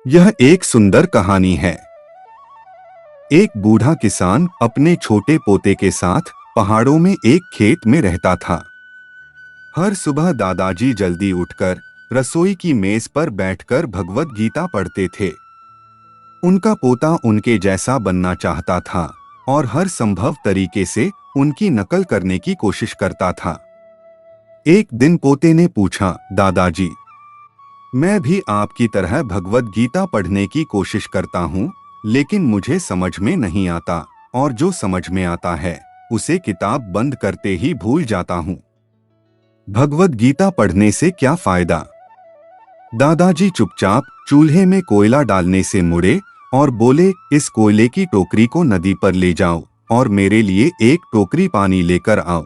यह एक सुंदर कहानी है। एक बूढ़ा किसान अपने छोटे पोते के साथ पहाड़ों में एक खेत में रहता था। हर सुबह दादाजी जल्दी उठकर रसोई की मेज पर बैठकर भगवद गीता पढ़ते थे। उनका पोता उनके जैसा बनना चाहता था और हर संभव तरीके से उनकी नकल करने की कोशिश करता था। एक दिन पोते ने पूछा, दादाजी, मैं भी आपकी तरह भगवद गीता पढ़ने की कोशिश करता हूँ, लेकिन मुझे समझ में नहीं आता और जो समझ में आता है उसे किताब बंद करते ही भूल जाता हूँ। भगवद गीता पढ़ने से क्या फायदा? दादाजी चुपचाप चूल्हे में कोयला डालने से मुड़े और बोले, इस कोयले की टोकरी को नदी पर ले जाओ और मेरे लिए एक टोकरी पानी लेकर आओ।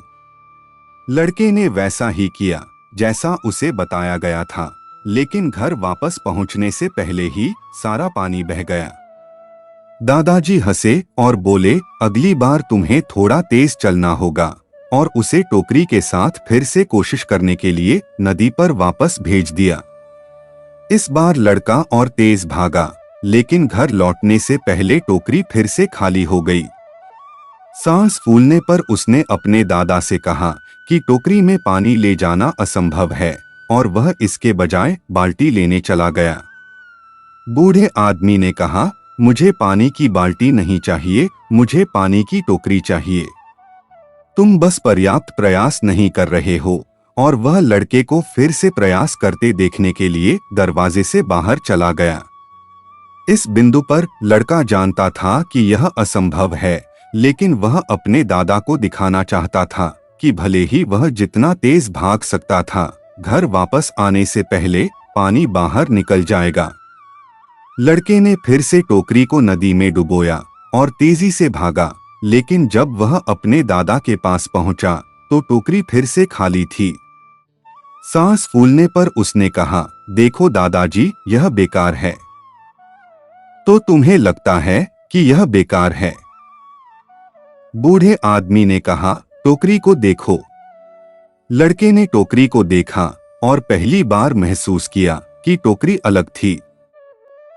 लड़के ने वैसा ही किया जैसा उसे बताया गया था, लेकिन घर वापस पहुंचने से पहले ही सारा पानी बह गया। दादाजी हंसे और बोले, अगली बार तुम्हें थोड़ा तेज चलना होगा, और उसे टोकरी के साथ फिर से कोशिश करने के लिए नदी पर वापस भेज दिया। इस बार लड़का और तेज भागा, लेकिन घर लौटने से पहले टोकरी फिर से खाली हो गई। सांस फूलने पर उसने अपने दादा से कहा कि टोकरी में पानी ले जाना असंभव है, और वह इसके बजाय बाल्टी लेने चला गया। बूढ़े आदमी ने कहा, मुझे पानी की बाल्टी नहीं चाहिए, मुझे पानी की टोकरी चाहिए। तुम बस पर्याप्त प्रयास नहीं कर रहे हो। और वह लड़के को फिर से प्रयास करते देखने के लिए दरवाजे से बाहर चला गया। इस बिंदु पर लड़का जानता था कि यह असंभव है, लेकिन वह अपने दादा को दिखाना चाहता था कि भले ही वह जितना तेज भाग सकता था, घर वापस आने से पहले पानी बाहर निकल जाएगा। लड़के ने फिर से टोकरी को नदी में डुबोया और तेजी से भागा, लेकिन जब वह अपने दादा के पास पहुंचा तो टोकरी फिर से खाली थी। सांस फूलने पर उसने कहा, देखो दादाजी, यह बेकार है। तो तुम्हें लगता है कि यह बेकार है? बूढ़े आदमी ने कहा, टोकरी को देखो। लड़के ने टोकरी को देखा और पहली बार महसूस किया कि टोकरी अलग थी।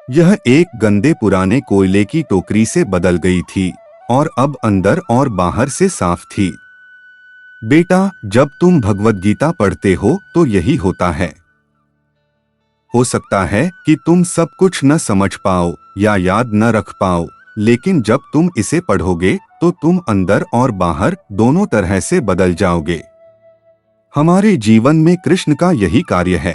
यह एक गंदे पुराने कोयले की टोकरी से बदल गई थी और अब अंदर और बाहर से साफ थी। बेटा, जब तुम भगवद गीता पढ़ते हो तो यही होता है। हो सकता है कि तुम सब कुछ न समझ पाओ या याद न रख पाओ, लेकिन जब तुम इसे पढ़ोगे तो तुम अंदर और बाहर दोनों तरह से बदल जाओगे। हमारे जीवन में कृष्ण का यही कार्य है।